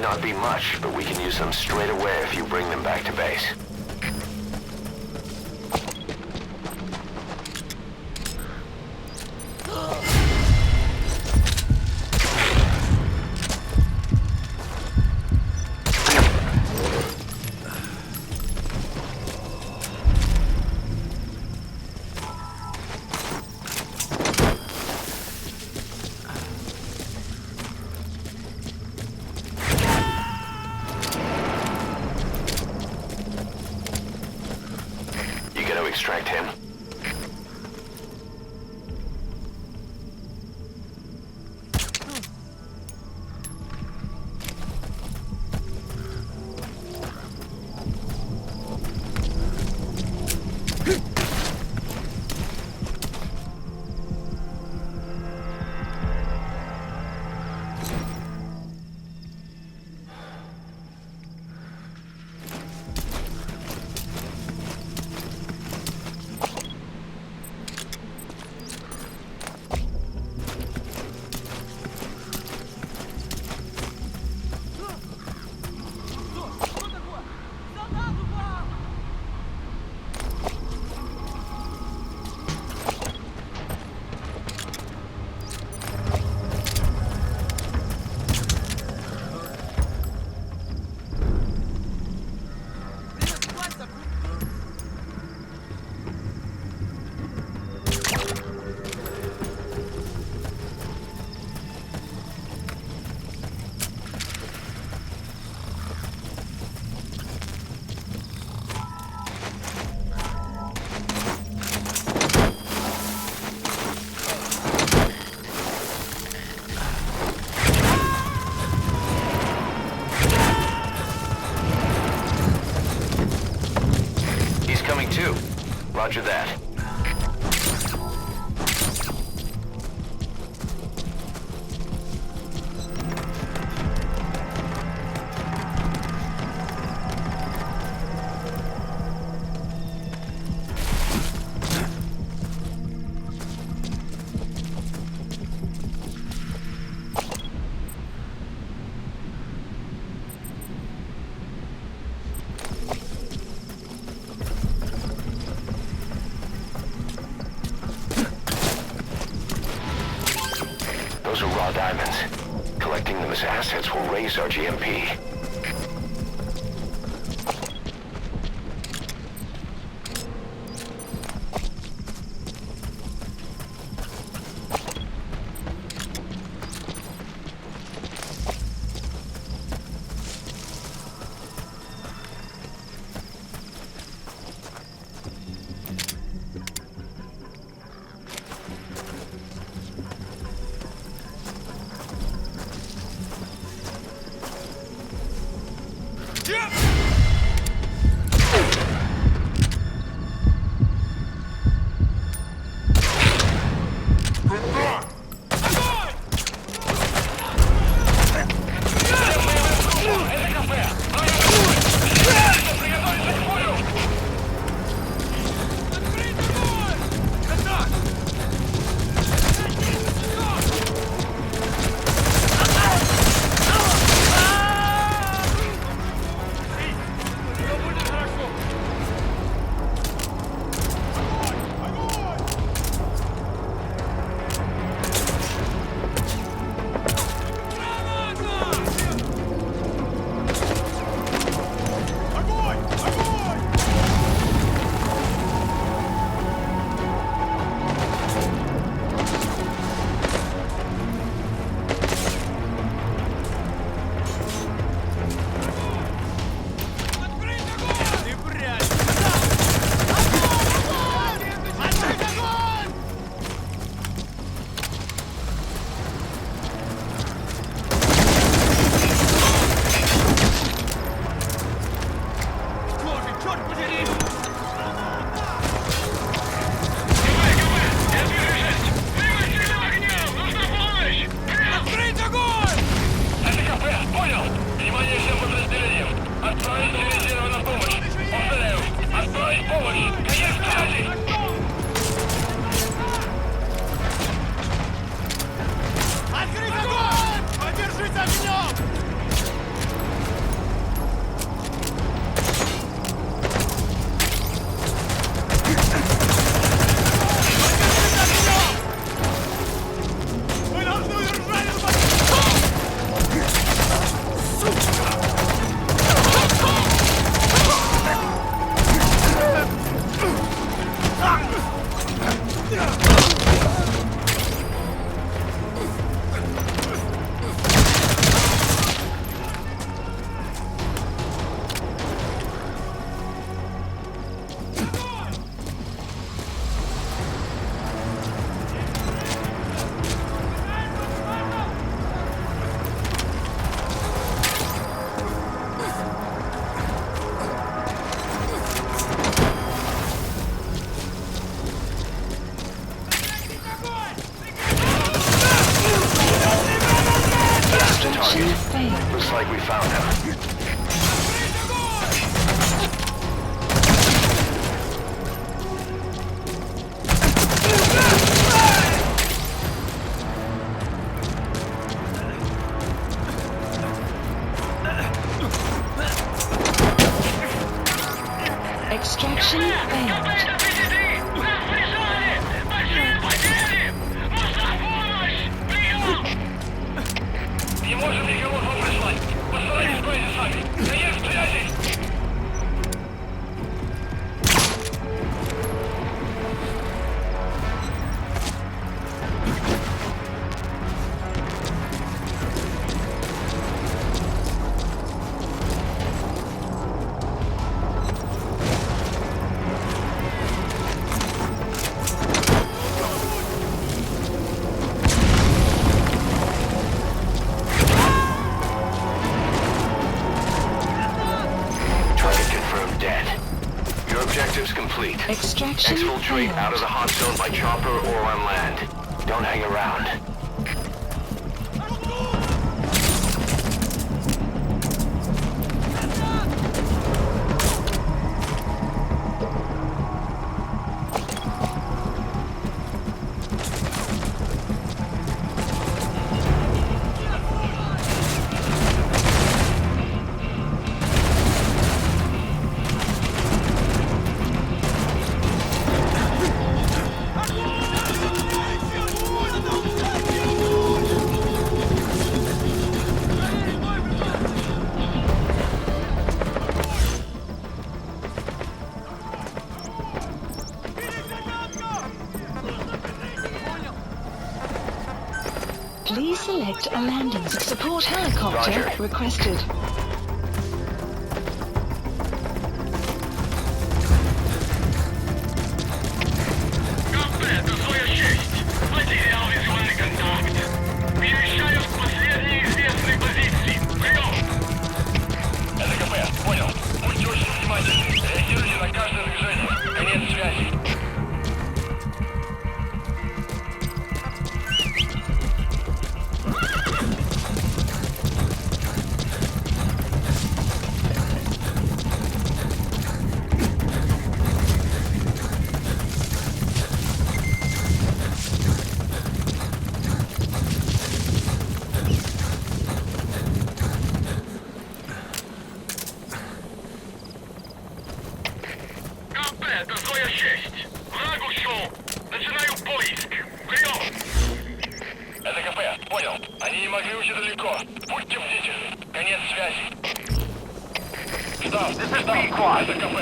not be much, but we can use them straight away if you bring them back to base. Extract him. Roger that. Those are raw diamonds. Collecting them as assets will raise our GMP. Extraction failed. Не можем никого вам прислать. Постарайтесь справиться сами. Конец связи! Objectives complete. Extraction Exfiltrate failed. out of the hot zone by chopper or on land. Don't hang around. Please select a landing. Support helicopter Roger. requested. Это своя честь. Потерял визуальный контакт. Перемещаюсь к последней известной позиции. Прием! Это КП, понял. Будьте очень внимательны. Реагируйте на каждое движение. Конец связи. Это своя честь. Враг ушел. Начинаю поиск. Прием! Это КП, понял. Они не могли уйти далеко. Будьте бдительны. Конец связи. Штаб, это КП.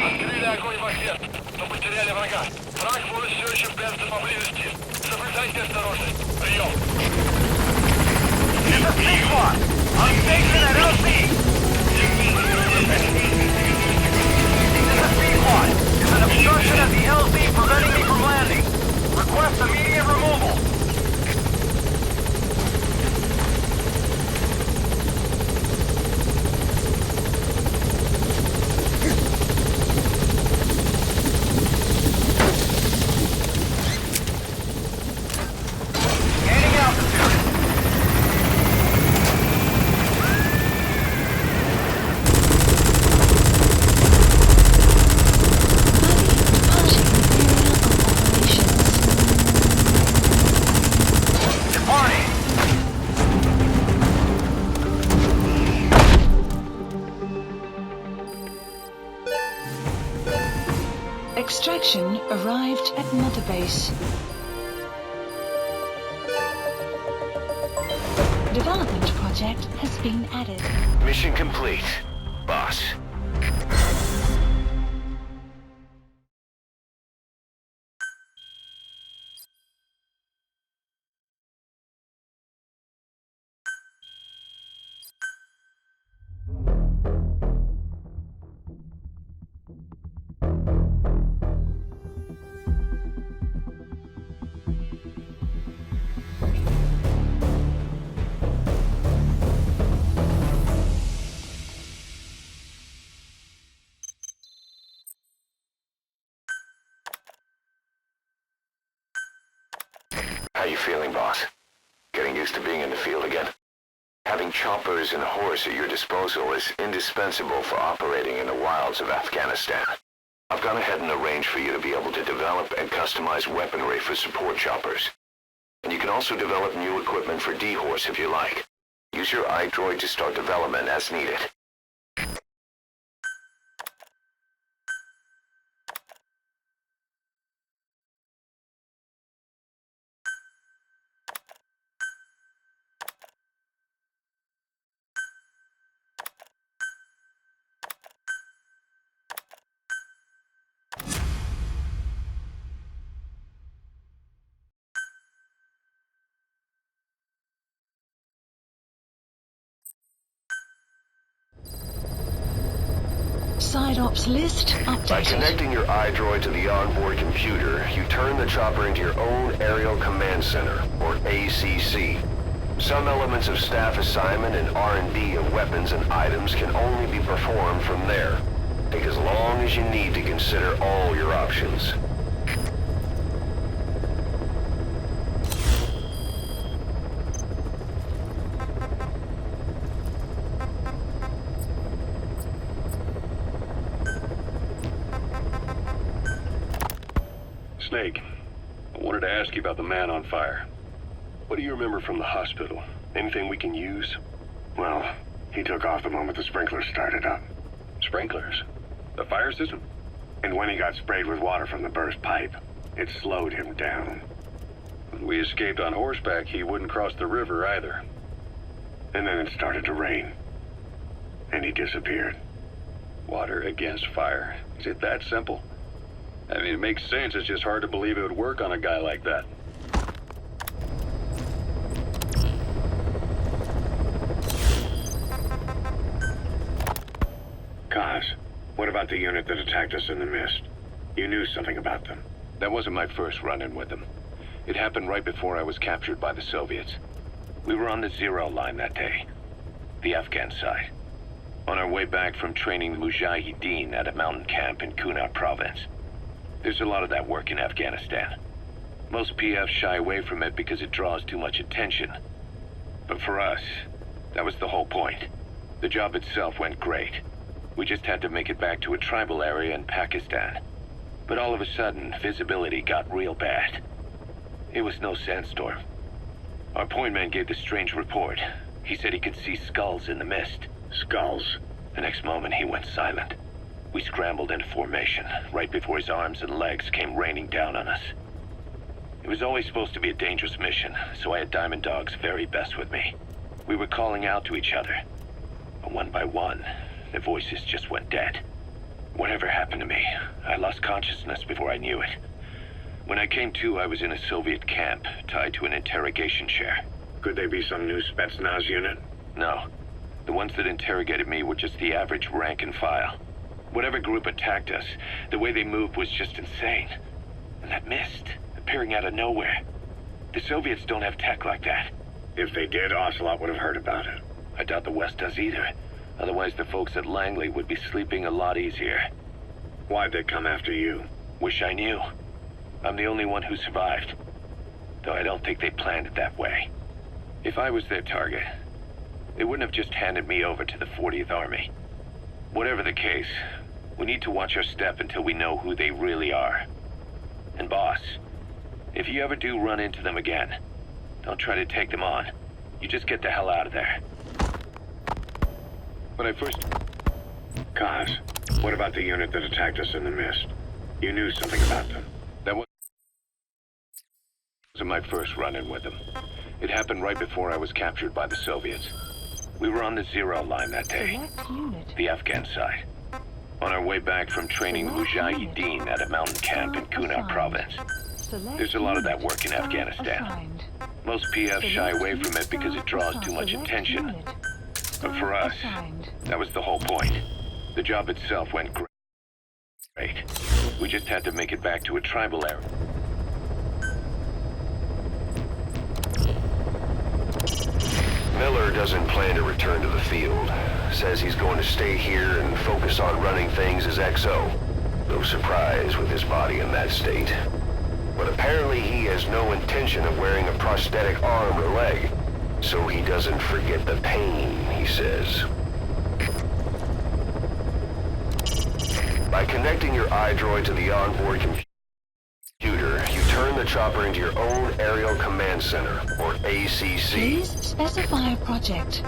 Открыли огонь в ответ, но потеряли врага. Враг может все еще прятаться поблизости. Соблюдайте осторожность. Прием! Это Сигма! On station at LC! Is an obstruction at the LZ preventing me from landing. Request immediate removal. Gaining altitude. Extraction arrived at Mother Base. Development project has been added. Mission complete, boss. How you feeling, boss? Getting used to being in the field again? Having choppers and horse at your disposal is indispensable for operating in the wilds of Afghanistan. I've gone ahead and arranged for you to be able to develop and customize weaponry for support choppers. And you can also develop new equipment for D-Horse if you like. Use your iDroid to start development as needed. Side ops list By updated. connecting your iDroid to the onboard computer, you turn the chopper into your own Aerial Command Center, or ACC. Some elements of staff assignment and R&D of weapons and items can only be performed from there. Take as long as you need to consider all your options. Snake, I wanted to ask you about the man on fire. What do you remember from the hospital? Anything we can use? Well, he took off the moment the sprinklers started up. Sprinklers? The fire system? And when he got sprayed with water from the burst pipe, it slowed him down. When we escaped on horseback, he wouldn't cross the river either. And then it started to rain. And he disappeared. Water against fire. Is it that simple? I mean, it makes sense. It's just hard to believe it would work on a guy like that. Kaz, what about the unit that attacked us in the mist? You knew something about them. That wasn't my first run-in with them. It happened right before I was captured by the Soviets. We were on the Zero line that day, the Afghan side. On our way back from training the Mujahideen at a mountain camp in Kunar province. There's a lot of that work in Afghanistan. Most PFs shy away from it because it draws too much attention. But for us, that was the whole point. The job itself went great. We just had to make it back to a tribal area in Pakistan. But all of a sudden, visibility got real bad. It was no sandstorm. Our point man gave the strange report. He said he could see skulls in the mist. Skulls. The next moment, he went silent. We scrambled into formation, right before his arms and legs came raining down on us. It was always supposed to be a dangerous mission, so I had Diamond Dog's very best with me. We were calling out to each other. But one by one, the voices just went dead. Whatever happened to me, I lost consciousness before I knew it. When I came to, I was in a Soviet camp, tied to an interrogation chair. Could they be some new Spetsnaz unit? No. The ones that interrogated me were just the average rank and file. Whatever group attacked us, the way they moved was just insane. And that mist, appearing out of nowhere. The Soviets don't have tech like that. If they did, Ocelot would have heard about it. I doubt the West does either. Otherwise, the folks at Langley would be sleeping a lot easier. Why'd they come after you? Wish I knew. I'm the only one who survived. Though I don't think they planned it that way. If I was their target, they wouldn't have just handed me over to the 40th Army. Whatever the case, we need to watch our step until we know who they really are. And boss, if you ever do run into them again, don't try to take them on. You just get the hell out of there. When I first... Kaz, what about the unit that attacked us in the mist? You knew something about them. That wasn't my first run-in with them. It happened right before I was captured by the Soviets. We were on the Zero line that day, Select unit. the Afghan side. On our way back from training the Mujahideen at a mountain camp in Kunar province. Select There's a lot of that unit. work in Star Afghanistan. assigned. Most PFs shy away from it because it draws too much Select attention. unit. But for us, Assigned. that was the whole point. The job itself went great. We just had to make it back to a tribal area. Miller doesn't plan to return to the field. Says he's going to stay here and focus on running things as XO. No surprise with his body in that state. But apparently he has no intention of wearing a prosthetic arm or leg. So he doesn't forget the pain, he says. By connecting your iDroid to the onboard computer, you turn the chopper into your own Aerial Command Center, or ACC. Please specify a project.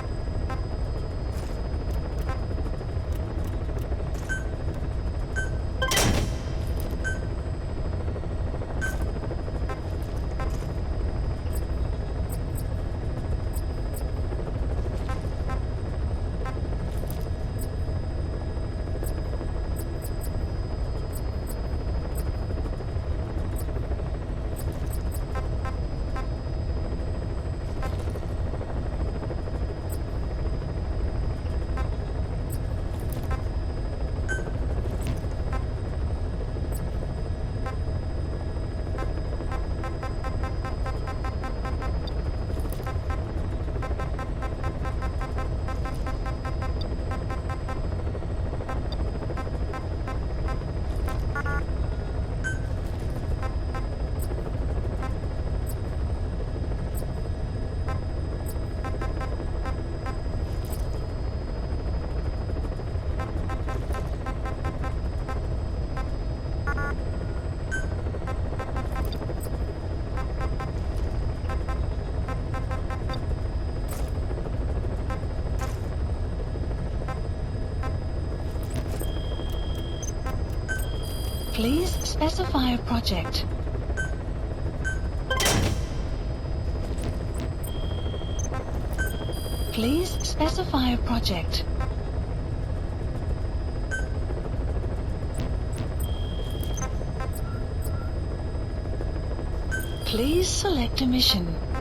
Please specify a project. Please specify a project. Please select a mission.